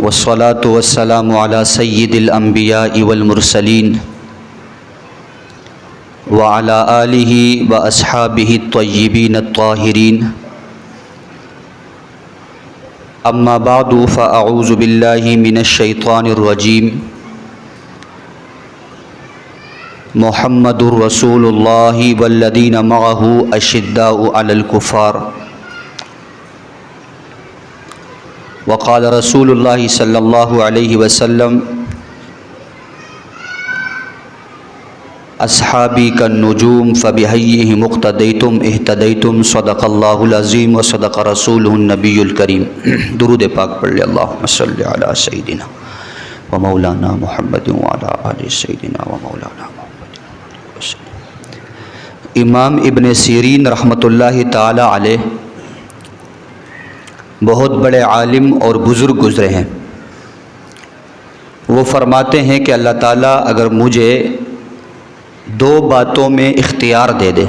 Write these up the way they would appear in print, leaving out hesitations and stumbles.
والصلاة والسلام على سيد الأنبياء والمرسلين وعلى آله وأصحابه الطيبين الطاهرين أما بعد فأعوذ بالله من الشيطان الرجيم محمد رسول الله والذين معه أشداء على الكفار وقال رسول الله صلى الله عليه وسلم اصحابی کالنجوم فبہیہم اقتدیتم اہتدیتم صدق اللہ العظیم وصدق رسولہ النبی الکریم۔ درود پاک پڑھ لے، اللہم صلی علی سیدنا و مولانا محمد وعلی آل سیدنا و مولانا محمد وسلم۔ امام ابن سیرین رحمۃ اللہ تعالی علیہ بہت بڑے عالم اور بزرگ گزرے ہیں۔ وہ فرماتے ہیں کہ اللہ تعالیٰ اگر مجھے دو باتوں میں اختیار دے دے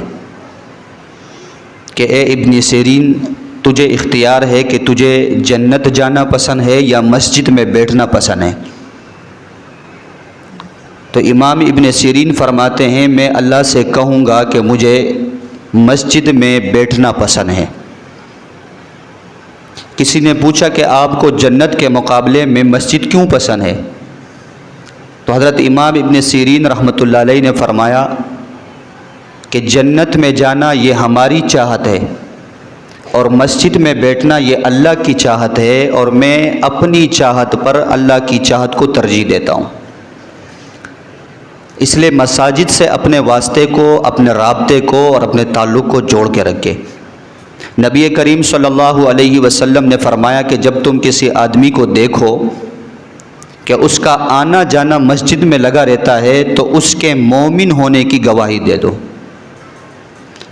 کہ اے ابن سیرین تجھے اختیار ہے کہ تجھے جنت جانا پسند ہے یا مسجد میں بیٹھنا پسند ہے، تو امام ابن سیرین فرماتے ہیں میں اللہ سے کہوں گا کہ مجھے مسجد میں بیٹھنا پسند ہے۔ کسی نے پوچھا کہ آپ کو جنت کے مقابلے میں مسجد کیوں پسند ہے؟ تو حضرت امام ابن سیرین رحمۃ اللہ علیہ نے فرمایا کہ جنت میں جانا یہ ہماری چاہت ہے اور مسجد میں بیٹھنا یہ اللہ کی چاہت ہے، اور میں اپنی چاہت پر اللہ کی چاہت کو ترجیح دیتا ہوں۔ اس لیے مساجد سے اپنے واسطے کو، اپنے رابطے کو اور اپنے تعلق کو جوڑ کے رکھے۔ نبی کریم صلی اللہ علیہ وسلم نے فرمایا کہ جب تم کسی آدمی کو دیکھو کہ اس کا آنا جانا مسجد میں لگا رہتا ہے تو اس کے مومن ہونے کی گواہی دے دو،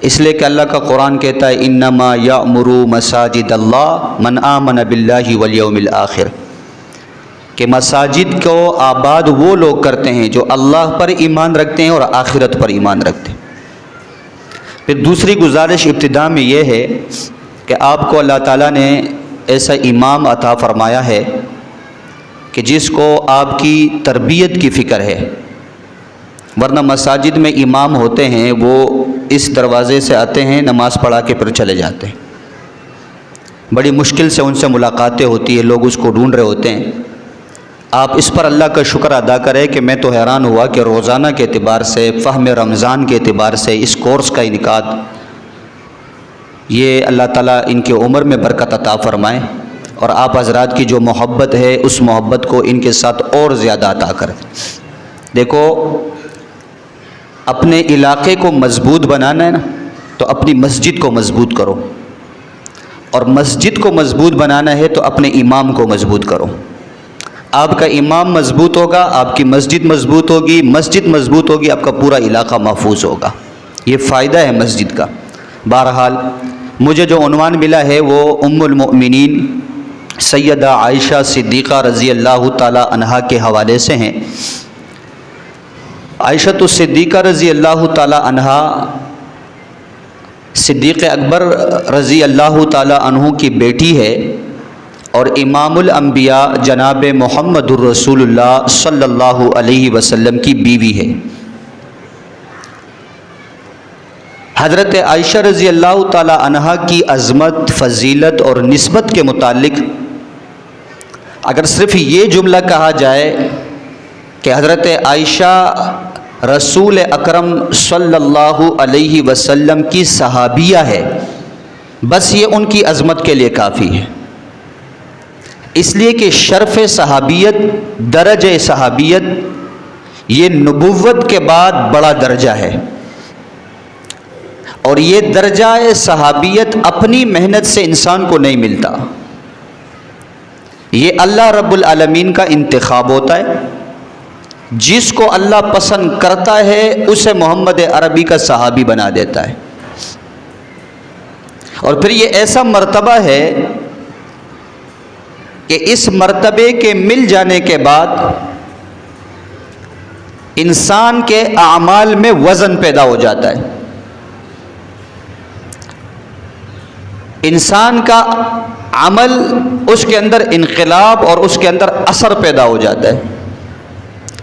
اس لیے کہ اللہ کا قرآن کہتا ہے انما یأمر مساجد اللہ من آمن باللہ والیوم الآخر، کہ مساجد کو آباد وہ لوگ کرتے ہیں جو اللہ پر ایمان رکھتے ہیں اور آخرت پر ایمان رکھتے ہیں۔ پھر دوسری گزارش ابتدا میں یہ ہے کہ آپ کو اللہ تعالیٰ نے ایسا امام عطا فرمایا ہے کہ جس کو آپ کی تربیت کی فکر ہے، ورنہ مساجد میں امام ہوتے ہیں وہ اس دروازے سے آتے ہیں، نماز پڑھا کے پھر چلے جاتے ہیں، بڑی مشکل سے ان سے ملاقاتیں ہوتی ہیں، لوگ اس کو ڈھونڈ رہے ہوتے ہیں۔ آپ اس پر اللہ کا شکر ادا کریں کہ میں تو حیران ہوا کہ روزانہ کے اعتبار سے، فہم رمضان کے اعتبار سے اس کورس کا انعقاد، یہ اللہ تعالیٰ ان کے عمر میں برکت عطا فرمائے اور آپ حضرات کی جو محبت ہے اس محبت کو ان کے ساتھ اور زیادہ عطا کریں۔ دیکھو، اپنے علاقے کو مضبوط بنانا ہے نا، تو اپنی مسجد کو مضبوط کرو، اور مسجد کو مضبوط بنانا ہے تو اپنے امام کو مضبوط کرو۔ آپ کا امام مضبوط ہوگا، آپ کی مسجد مضبوط ہوگی، مسجد مضبوط ہوگی، آپ کا پورا علاقہ محفوظ ہوگا۔ یہ فائدہ ہے مسجد کا۔ بہرحال مجھے جو عنوان ملا ہے وہ ام المؤمنین سیدہ عائشہ صدیقہ رضی اللہ تعالی عنہا کے حوالے سے ہیں۔ عائشہ صدیقہ رضی اللہ تعالی عنہا صدیق اکبر رضی اللہ تعالی عنہ کی بیٹی ہے اور امام الانبیاء جناب محمد الرسول اللہ صلی اللہ علیہ وسلم کی بیوی ہے۔ حضرت عائشہ رضی اللہ تعالی عنہا کی عظمت، فضیلت اور نسبت کے متعلق اگر صرف یہ جملہ کہا جائے کہ حضرت عائشہ رسول اکرم صلی اللہ علیہ وسلم کی صحابیہ ہے، بس یہ ان کی عظمت کے لیے کافی ہے، اس لیے کہ شرف صحابیت، درجہ صحابیت یہ نبوت کے بعد بڑا درجہ ہے، اور یہ درجہ صحابیت اپنی محنت سے انسان کو نہیں ملتا، یہ اللہ رب العالمین کا انتخاب ہوتا ہے۔ جس کو اللہ پسند کرتا ہے اسے محمد عربی کا صحابی بنا دیتا ہے، اور پھر یہ ایسا مرتبہ ہے کہ اس مرتبے کے مل جانے کے بعد انسان کے اعمال میں وزن پیدا ہو جاتا ہے، انسان کا عمل اس کے اندر انقلاب اور اس کے اندر اثر پیدا ہو جاتا ہے.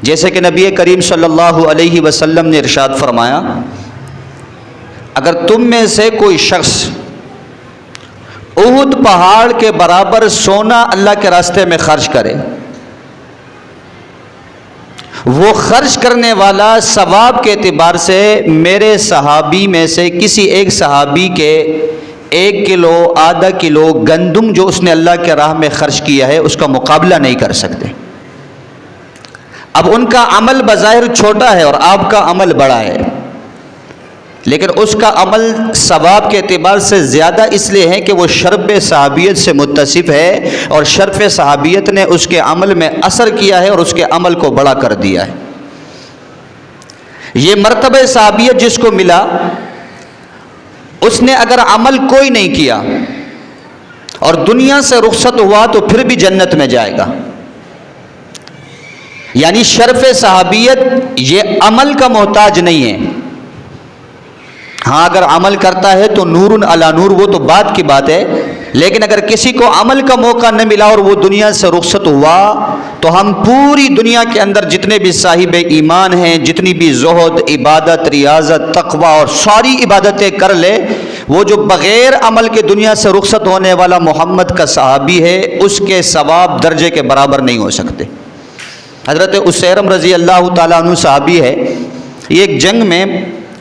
جیسے کہ نبی کریم صلی اللہ علیہ وسلم نے ارشاد فرمایا، اگر تم میں سے کوئی شخص احد پہاڑ کے برابر سونا اللہ کے راستے میں خرچ کرے، وہ خرچ کرنے والا ثواب کے اعتبار سے میرے صحابی میں سے کسی ایک صحابی کے 1 کلو آدھا کلو گندم جو اس نے اللہ کے راہ میں خرچ کیا ہے اس کا مقابلہ نہیں کر سکتے. اب ان کا عمل بظاہر چھوٹا ہے اور آپ کا عمل بڑا ہے، لیکن اس کا عمل ثواب کے اعتبار سے زیادہ اس لیے ہے کہ وہ شرف صحابیت سے متصف ہے، اور شرف صحابیت نے اس کے عمل میں اثر کیا ہے اور اس کے عمل کو بڑا کر دیا ہے. یہ مرتبہ صحابیت جس کو ملا، اس نے اگر عمل کوئی نہیں کیا اور دنیا سے رخصت ہوا تو پھر بھی جنت میں جائے گا. یعنی شرف صحابیت یہ عمل کا محتاج نہیں ہے. ہاں اگر عمل کرتا ہے تو نور علی نور، وہ تو بات کی بات ہے، لیکن اگر کسی کو عمل کا موقع نہ ملا اور وہ دنیا سے رخصت ہوا تو ہم پوری دنیا کے اندر جتنے بھی صاحب ایمان ہیں، جتنی بھی زہد، عبادت، ریاضت، تقوی اور ساری عبادتیں کر لے، وہ جو بغیر عمل کے دنیا سے رخصت ہونے والا محمد کا صحابی ہے، اس کے ثواب درجے کے برابر نہیں ہو سکتے. حضرت اسیرم رضی اللہ تعالیٰ عنہ صحابی ہے، یہ ایک جنگ میں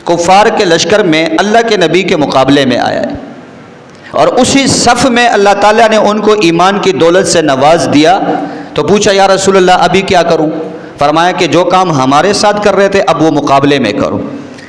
کفار کے لشکر میں اللہ کے نبی کے مقابلے میں آیا ہے، اور اسی صف میں اللہ تعالیٰ نے ان کو ایمان کی دولت سے نواز دیا. تو پوچھا یا رسول اللہ ابھی کیا کروں؟ فرمایا کہ جو کام ہمارے ساتھ کر رہے تھے اب وہ مقابلے میں کرو.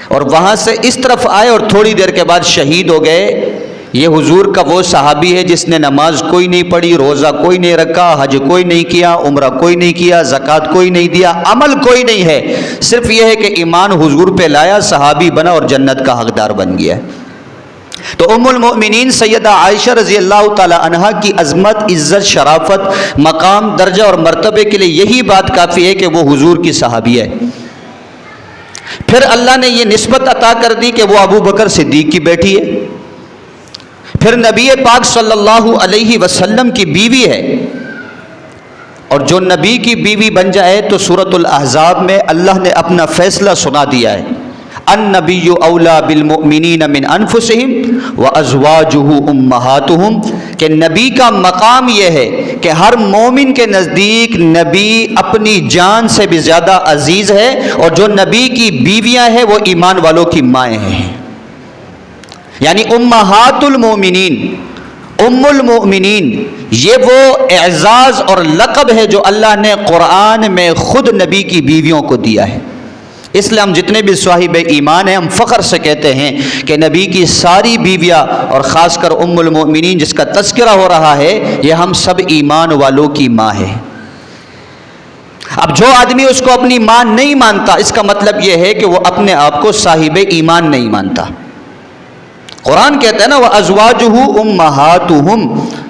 اور وہاں سے اس طرف آئے اور تھوڑی دیر کے بعد شہید ہو گئے. یہ حضور کا وہ صحابی ہے جس نے نماز کوئی نہیں پڑھی، روزہ کوئی نہیں رکھا، حج کوئی نہیں کیا، عمرہ کوئی نہیں کیا، زکوٰۃ کوئی نہیں دیا، عمل کوئی نہیں ہے، صرف یہ ہے کہ ایمان حضور پہ لایا، صحابی بنا اور جنت کا حقدار بن گیا. تو ام المؤمنین سیدہ عائشہ رضی اللہ تعالی عنہا کی عظمت، عزت، شرافت، مقام، درجہ اور مرتبے کے لیے یہی بات کافی ہے کہ وہ حضور کی صحابی ہے. پھر اللہ نے یہ نسبت عطا کر دی کہ وہ ابو بکر صدیق کی بیٹی ہے، پھر نبی پاک صلی اللہ علیہ وسلم کی بیوی ہے. اور جو نبی کی بیوی بن جائے تو سورۃ الاحزاب میں اللہ نے اپنا فیصلہ سنا دیا ہے، النبی اولیٰ بالمؤمنین من انفسہم وازواجہ امہاتہم، کہ نبی کا مقام یہ ہے کہ ہر مومن کے نزدیک نبی اپنی جان سے بھی زیادہ عزیز ہے، اور جو نبی کی بیویاں ہیں وہ ایمان والوں کی مائیں ہیں. یعنی امہات المومنین، ام المؤمنین، یہ وہ اعزاز اور لقب ہے جو اللہ نے قرآن میں خود نبی کی بیویوں کو دیا ہے. اس لیے ہم جتنے بھی صاحب ایمان ہیں ہم فخر سے کہتے ہیں کہ نبی کی ساری بیویاں اور خاص کر ام المؤمنین جس کا تذکرہ ہو رہا ہے یہ ہم سب ایمان والوں کی ماں ہے. اب جو آدمی اس کو اپنی ماں نہیں مانتا اس کا مطلب یہ ہے کہ وہ اپنے آپ کو صاحب ایمان نہیں مانتا. قرآن کہتا ہے نا وَأَزْوَاجُهُ أُمَّهَاتُهُمْ،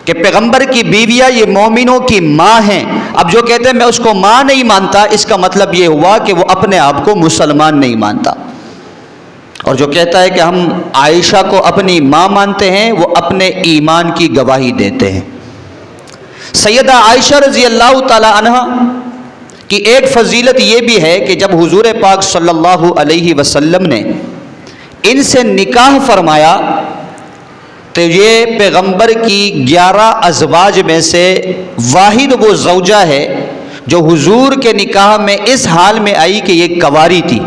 کہ پیغمبر کی بیویاں یہ مومنوں کی ماں ہیں. اب جو کہتے ہیں میں اس کو ماں نہیں مانتا، اس کا مطلب یہ ہوا کہ وہ اپنے آپ کو مسلمان نہیں مانتا. اور جو کہتا ہے کہ ہم عائشہ کو اپنی ماں مانتے ہیں وہ اپنے ایمان کی گواہی دیتے ہیں. سیدہ عائشہ رضی اللہ تعالی عنہا کی ایک فضیلت یہ بھی ہے کہ جب حضور پاک صلی اللہ علیہ وسلم نے ان سے نکاح فرمایا تو یہ پیغمبر کی 11 ازواج میں سے واحد وہ زوجہ ہے جو حضور کے نکاح میں اس حال میں آئی کہ یہ کنواری تھی.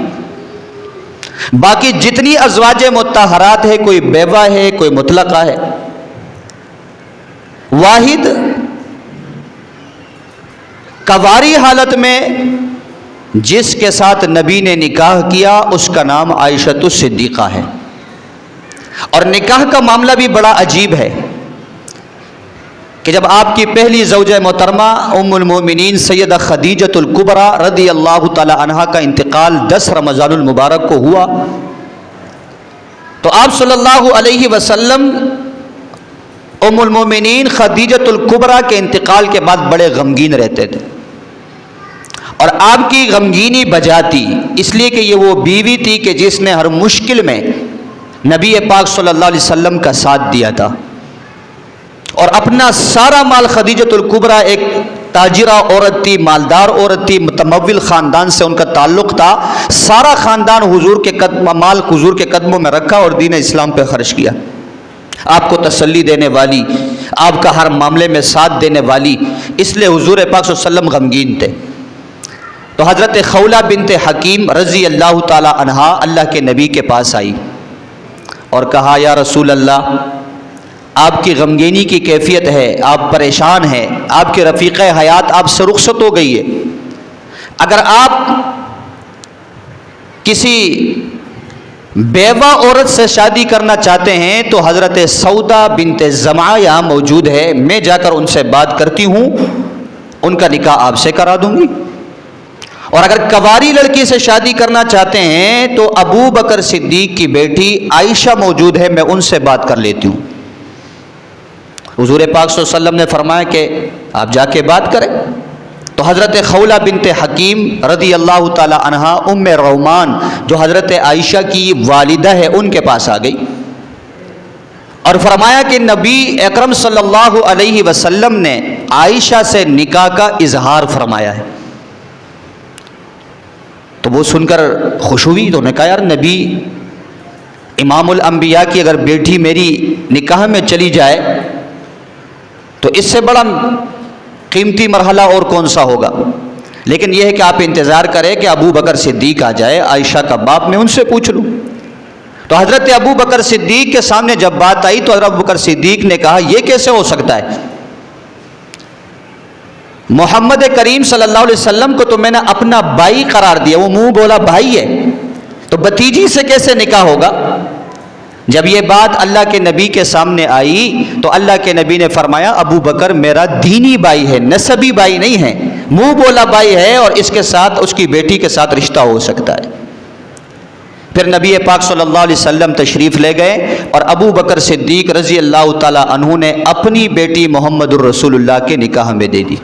باقی جتنی ازواج مطہرات ہے، کوئی بیوہ ہے، کوئی مطلقہ ہے، واحد کنواری حالت میں جس کے ساتھ نبی نے نکاح کیا اس کا نام عائشہ صدیقہ ہے. اور نکاح کا معاملہ بھی بڑا عجیب ہے کہ جب آپ کی پہلی زوجہ محترمہ ام المومنین سیدہ خدیجہ الکبریٰ رضی اللہ تعالی عنہا کا انتقال 10 رمضان المبارک کو ہوا تو آپ صلی اللہ علیہ وسلم ام المومنین خدیجہ الکبریٰ کے انتقال کے بعد بڑے غمگین رہتے تھے. اور آپ کی غمگینی بجاتی اس لیے کہ یہ وہ بیوی تھی کہ جس نے ہر مشکل میں نبی پاک صلی اللہ علیہ وسلم کا ساتھ دیا تھا. اور اپنا سارا مال خدیجۃ الکبریٰ ایک تاجرہ عورت تھی، مالدار عورت تھی، متمول خاندان سے ان کا تعلق تھا، سارا خاندان حضور کے مال حضور کے قدموں میں رکھا اور دین اسلام پہ خرچ کیا. آپ کو تسلی دینے والی، آپ کا ہر معاملے میں ساتھ دینے والی، اس لیے حضور پاک صلی اللہ علیہ وسلم غمگین تھے. تو حضرت خولہ بنت حکیم رضی اللہ تعالی عنہا اللہ کے نبی کے پاس آئی اور کہا یا رسول اللہ، آپ کی غمگینی کی کیفیت ہے، آپ پریشان ہیں، آپ کے رفیق حیات آپ سے رخصت ہو گئی ہے. اگر آپ کسی بیوہ عورت سے شادی کرنا چاہتے ہیں تو حضرت سودا بنت زمعہ یہاں موجود ہے، میں جا کر ان سے بات کرتی ہوں، ان کا نکاح آپ سے کرا دوں گی. اور اگر کنواری لڑکی سے شادی کرنا چاہتے ہیں تو ابو بکر صدیق کی بیٹی عائشہ موجود ہے، میں ان سے بات کر لیتی ہوں. حضور پاک صلی اللہ علیہ وسلم نے فرمایا کہ آپ جا کے بات کریں. تو حضرت خولہ بنت حکیم رضی اللہ تعالی عنہا ام رومان جو حضرت عائشہ کی والدہ ہے ان کے پاس آ گئی اور فرمایا کہ نبی اکرم صلی اللہ علیہ وسلم نے عائشہ سے نکاح کا اظہار فرمایا ہے. تو وہ سن کر خوش ہوئی، تو نے کہا یار نبی امام الانبیاء کی اگر بیٹی میری نکاح میں چلی جائے تو اس سے بڑا قیمتی مرحلہ اور کون سا ہوگا. لیکن یہ ہے کہ آپ انتظار کریں کہ ابو بکر صدیق آ جائے، عائشہ کا باپ، میں ان سے پوچھ لوں. تو حضرت ابو بکر صدیق کے سامنے جب بات آئی تو حضرت ابو بکر صدیق نے کہا یہ کیسے ہو سکتا ہے، محمد کریم صلی اللہ علیہ وسلم کو تو میں نے اپنا بھائی قرار دیا، وہ منہ بولا بھائی ہے، تو بھتیجی سے کیسے نکاح ہوگا. جب یہ بات اللہ کے نبی کے سامنے آئی تو اللہ کے نبی نے فرمایا ابو بکر میرا دینی بھائی ہے، نسبی بھائی نہیں ہے، منہ بولا بھائی ہے، اور اس کے ساتھ اس کی بیٹی کے ساتھ رشتہ ہو سکتا ہے. پھر نبی پاک صلی اللہ علیہ وسلم تشریف لے گئے اور ابو بکر صدیق رضی اللہ تعالی عنہ نے اپنی بیٹی محمد الرسول اللہ کے نکاح میں دے دی.